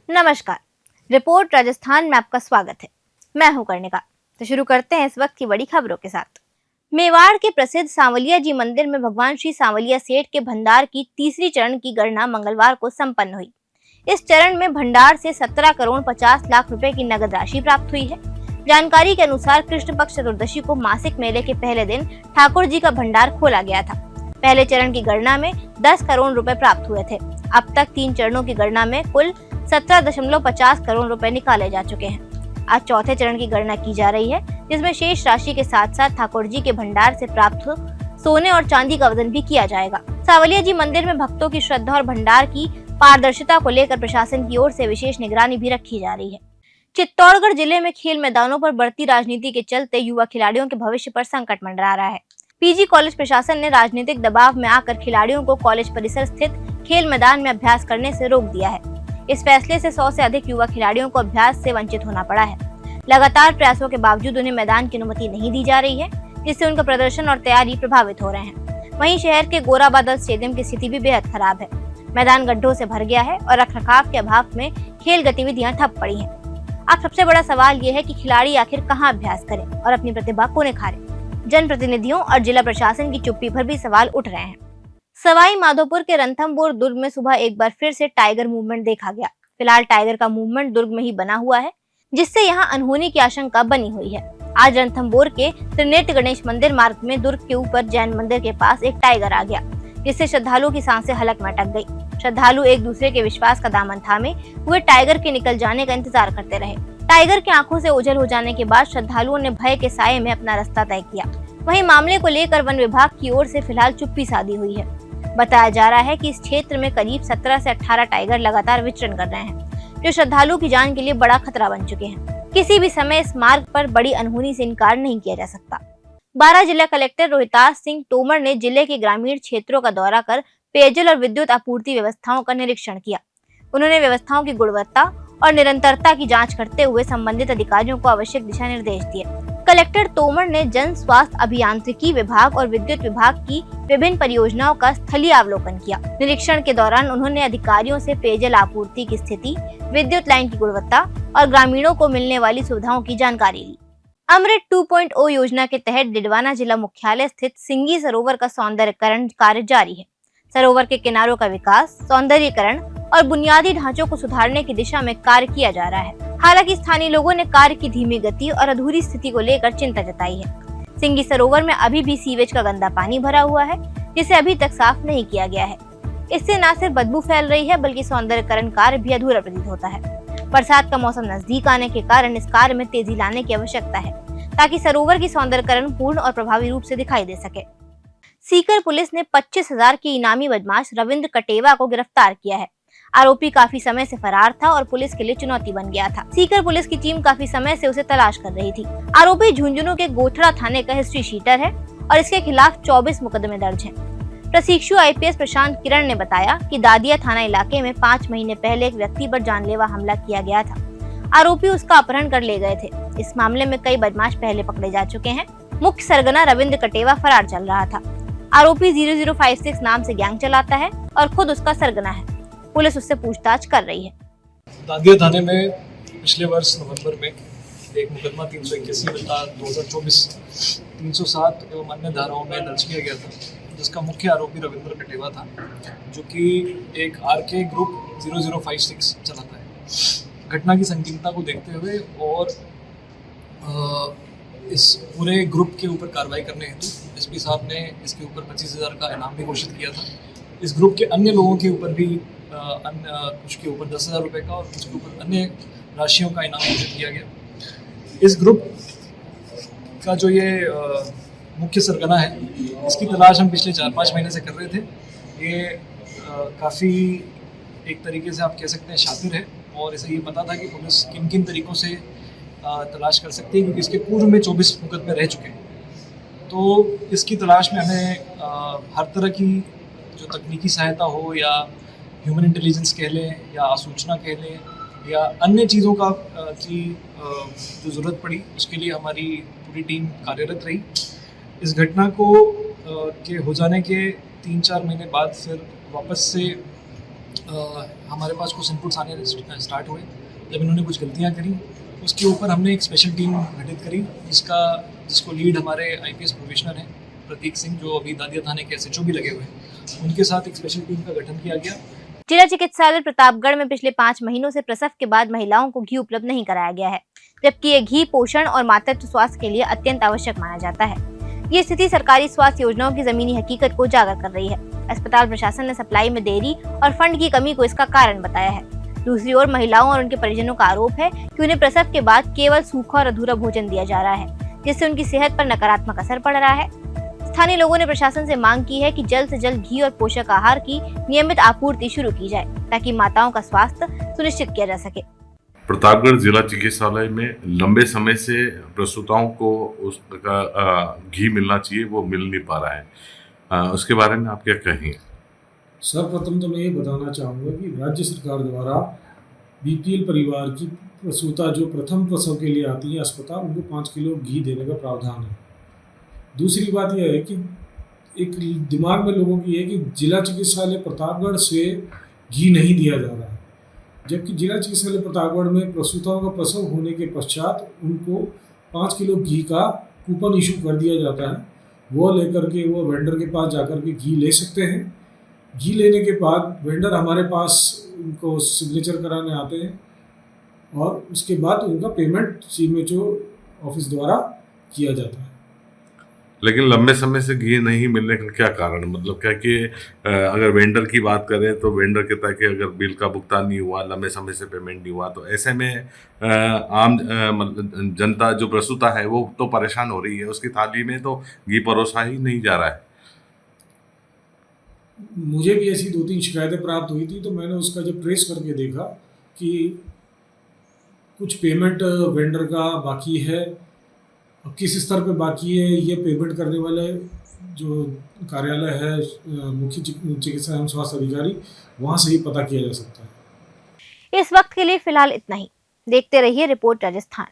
नमस्कार। रिपोर्ट राजस्थान में आपका स्वागत है। मैं हूं कर्णिका। तो शुरू करते हैं इस वक्त की बड़ी खबरों के साथ। मेवाड़ के प्रसिद्ध सांवलिया जी मंदिर में भगवान श्री सांवलिया सेठ के भंडार की तीसरी चरण की गणना मंगलवार को संपन्न हुई। इस चरण में भंडार से 17 करोड़ 50 लाख रुपए की नगद राशि प्राप्त हुई है। जानकारी के अनुसार कृष्ण पक्ष चतुर्दशी को मासिक मेले के पहले दिन ठाकुर जी का भंडार खोला गया था। पहले चरण की गणना में 10 करोड़ रुपए प्राप्त हुए थे। अब तक 3 चरणों की गणना में कुल 17.50 करोड़ रुपए निकाले जा चुके हैं। आज चौथे चरण की गणना की जा रही है, जिसमें शेष राशि के साथ साथ ठाकुर जी के भंडार से प्राप्त सोने और चांदी का वजन भी किया जाएगा। सांवलिया जी मंदिर में भक्तों की श्रद्धा और भंडार की पारदर्शिता को लेकर प्रशासन की ओर से विशेष निगरानी भी रखी जा रही है। चित्तौड़गढ़ जिले में खेल मैदानों पर बढ़ती राजनीति के चलते युवा खिलाड़ियों के भविष्य पर संकट मंडरा रहा है। पीजी कॉलेज प्रशासन ने राजनीतिक दबाव में आकर खिलाड़ियों को कॉलेज परिसर स्थित खेल मैदान में अभ्यास करने से रोक दिया है। इस फैसले से 100 से अधिक युवा खिलाड़ियों को अभ्यास से वंचित होना पड़ा है। लगातार प्रयासों के बावजूद उन्हें मैदान की अनुमति नहीं दी जा रही है, जिससे उनका प्रदर्शन और तैयारी प्रभावित हो रहे हैं। वहीं शहर के गोराबादल स्टेडियम की स्थिति भी बेहद खराब है। मैदान गड्ढों से भर गया है और रखरखाव के अभाव में खेल गतिविधियां ठप पड़ी हैं। अब सबसे बड़ा सवाल ये है कि खिलाड़ी आखिर कहां अभ्यास करें और अपनी प्रतिभा को निखारें। जनप्रतिनिधियों और जिला प्रशासन की चुप्पी पर भी सवाल उठ रहे हैं। सवाई माधोपुर के रणथंभौर दुर्ग में सुबह एक बार फिर से टाइगर मूवमेंट देखा गया। फिलहाल टाइगर का मूवमेंट दुर्ग में ही बना हुआ है, जिससे यहां अनहोनी की आशंका बनी हुई है। आज रणथंभौर के त्रिनेत्र गणेश मंदिर मार्ग में दुर्ग के ऊपर जैन मंदिर के पास एक टाइगर आ गया, जिससे श्रद्धालुओं की सांसें हलक में अटक गई। श्रद्धालु एक दूसरे के विश्वास का दामन थामे हुए टाइगर के निकल जाने का इंतजार करते रहे। टाइगर की आंखों से ओझल हो जाने के बाद श्रद्धालुओं ने भय के साये में अपना रास्ता तय किया। वहीं मामले को लेकर वन विभाग की ओर से फिलहाल चुप्पी साधी हुई है। बताया जा रहा है कि इस क्षेत्र में करीब 17 से 18 टाइगर लगातार विचरण कर रहे हैं, जो श्रद्धालुओं की जान के लिए बड़ा खतरा बन चुके हैं। किसी भी समय इस मार्ग पर बड़ी अनहोनी से इनकार नहीं किया जा सकता। बारां जिला कलेक्टर रोहिताज सिंह तोमर ने जिले के ग्रामीण क्षेत्रों का दौरा कर पेयजल और विद्युत आपूर्ति व्यवस्थाओं का निरीक्षण किया। उन्होंने व्यवस्थाओं की गुणवत्ता और निरंतरता की जांच करते हुए संबंधित अधिकारियों को आवश्यक दिशा निर्देश दिए। कलेक्टर तोमर ने जन स्वास्थ्य अभियांत्रिकी विभाग और विद्युत विभाग की विभिन्न परियोजनाओं का स्थलीय अवलोकन किया। निरीक्षण के दौरान उन्होंने अधिकारियों से पेयजल आपूर्ति की स्थिति, विद्युत लाइन की गुणवत्ता और ग्रामीणों को मिलने वाली सुविधाओं की जानकारी ली। अमृत 2.0 योजना के तहत डिडवाना जिला मुख्यालय स्थित सिंगी सरोवर का सौंदर्यीकरण कार्य जारी है। सरोवर के किनारों का विकास, सौंदर्यीकरण और बुनियादी ढांचों को सुधारने की दिशा में कार्य किया जा रहा है। हालांकि स्थानीय लोगों ने कार्य की धीमी गति और अधूरी स्थिति को लेकर चिंता जताई है। सिंगी सरोवर में अभी भी सीवेज का गंदा पानी भरा हुआ है, जिसे अभी तक साफ नहीं किया गया है। इससे न सिर्फ बदबू फैल रही है, बल्कि सौंदर्यीकरण कार्य भी अधूरा प्रतीत होता है। बरसात का मौसम नजदीक आने के कारण इस कार्य में तेजी लाने की आवश्यकता है, ताकि सरोवर की सौंदर्यीकरण पूर्ण और प्रभावी रूप से दिखाई दे सके। सीकर पुलिस ने 25,000 के इनामी बदमाश रविंद्र कटेवा को गिरफ्तार किया है। आरोपी काफी समय से फरार था और पुलिस के लिए चुनौती बन गया था। सीकर पुलिस की टीम काफी समय से उसे तलाश कर रही थी। आरोपी झुंझुनू के गोथड़ा थाने का हिस्ट्री शीटर है और इसके खिलाफ 24 मुकदमे दर्ज हैं। प्रशिक्षु IPS प्रशांत किरण ने बताया कि दादिया थाना इलाके में 5 महीने पहले एक व्यक्ति पर जानलेवा हमला किया गया था। आरोपी उसका अपहरण कर ले गए थे। इस मामले में कई बदमाश पहले पकड़े जा चुके हैं। मुख्य सरगना रविंद्र कटेवा फरार चल रहा था। आरोपी 0056 नाम से गैंग चलाता है और खुद उसका सरगना है। पुलिस उससे पूछताछ कर रही है। दादिया थाने में पिछले वर्ष नवंबर में एक मुकदमा 381/2024 307 एवं अन्य धाराओं में दर्ज किया गया था, जिसका मुख्य आरोपी रविंद्र कटेवा था, जो कि एक RK ग्रुप 0056 चलाता है। घटना की संकीर्णता को देखते हुए और इस पूरे ग्रुप के ऊपर कार्रवाई करने हेतु SP साहब ने इसके ऊपर 25,000 का इनाम भी घोषित किया था। इस ग्रुप के अन्य लोगों के ऊपर भी कुछ के ऊपर 10,000 रुपये का और कुछ के ऊपर अन्य राशियों का इनाम घोषित किया गया। इस ग्रुप का जो ये मुख्य सरगना है, इसकी तलाश हम पिछले 4-5 महीने से कर रहे थे। ये काफ़ी एक तरीके से आप कह सकते हैं शातिर है और इसे ये पता था कि पुलिस किन किन तरीक़ों से तलाश कर सकती है, क्योंकि इसके पूर्व में 24 मुकदमे रह चुके हैं। तो इसकी तलाश में हमें हर तरह की जो तकनीकी सहायता हो या ह्यूमन इंटेलिजेंस कह लें या आसूचना कह लें या अन्य चीज़ों का की जो ज़रूरत पड़ी, उसके लिए हमारी पूरी टीम कार्यरत रही। इस घटना को के हो जाने के 3-4 महीने बाद फिर वापस से हमारे पास कुछ इनपुट्स आने स्टार्ट हुए। जब इन्होंने कुछ गलतियां करी, उसके ऊपर हमने एक स्पेशल टीम गठित करी, जिसको लीड हमारे आईपीएस प्रोफेशनल हैं प्रतीक सिंह, जो अभी दादिया थाने के एसएचओ भी लगे हुए हैं। उनके साथ एक स्पेशल टीम का गठन किया गया। जिला चिकित्सालय प्रतापगढ़ में पिछले 5 महीनों से प्रसव के बाद महिलाओं को घी उपलब्ध नहीं कराया गया है, जबकि ये घी पोषण और मातृत्व स्वास्थ्य के लिए अत्यंत आवश्यक माना जाता है। ये स्थिति सरकारी स्वास्थ्य योजनाओं की जमीनी हकीकत को उजागर कर रही है। अस्पताल प्रशासन ने सप्लाई में देरी और फंड की कमी को इसका कारण बताया है। दूसरी ओर महिलाओं और उनके परिजनों का आरोप है कि उन्हें प्रसव के बाद केवल सूखा और अधूरा भोजन दिया जा रहा है, जिससे उनकी सेहत पर नकारात्मक असर पड़ रहा है। स्थानीय लोगों ने प्रशासन से मांग की है कि जल्द से जल्द घी और पोषक आहार की नियमित आपूर्ति शुरू की जाए, ताकि माताओं का स्वास्थ्य सुनिश्चित किया जा सके। प्रतापगढ़ जिला चिकित्सालय में लंबे समय से प्रसूताओं को उसका घी मिलना चाहिए, वो मिल नहीं पा रहा है। उसके बारे में आप क्या कहेंगे? सर्वप्रथम तो मैं ये बताना चाहूँगा कि राज्य सरकार द्वारा बीपीएल परिवार की प्रसूता जो प्रथम प्रसव के लिए आती है अस्पताल, उनको 5 किलो घी देने का प्रावधान है। दूसरी बात यह है कि एक दिमाग में लोगों की है कि जिला चिकित्सालय प्रतापगढ़ से घी नहीं दिया जा रहा है, जबकि जिला चिकित्सालय प्रतापगढ़ में प्रसूताओं का प्रसव होने के पश्चात उनको 5 किलो घी का कूपन इशू कर दिया जाता है। वो लेकर के वो वेंडर के पास जाकर के घी ले सकते हैं। घी लेने के बाद वेंडर हमारे पास उनको सिग्नेचर कराने आते हैं और उसके बाद उनका पेमेंट सीएमएचओ ऑफिस द्वारा किया जाता है। लेकिन लंबे समय से घी नहीं मिलने का क्या कारण, मतलब क्या कि अगर वेंडर की बात करें तो वेंडर कहता है कि अगर बिल का भुगतान नहीं हुआ, लंबे समय से पेमेंट नहीं हुआ, तो ऐसे में आम मतलब जनता जो प्रसूता है वो तो परेशान हो रही है, उसकी थाली में तो घी परोसा ही नहीं जा रहा है। मुझे भी ऐसी 2-3 शिकायतें प्राप्त हुई थी, तो मैंने उसका जब ट्रेस करके देखा कि कुछ पेमेंट वेंडर का बाकी है, अब किस स्तर पे बाकी है ये पेमेंट करने वाले जो कार्यालय है मुख्य चिकित्सा एवं स्वास्थ्य अधिकारी, वहाँ से ही पता किया जा सकता है। इस वक्त के लिए फिलहाल इतना ही। देखते रहिए रिपोर्ट राजस्थान।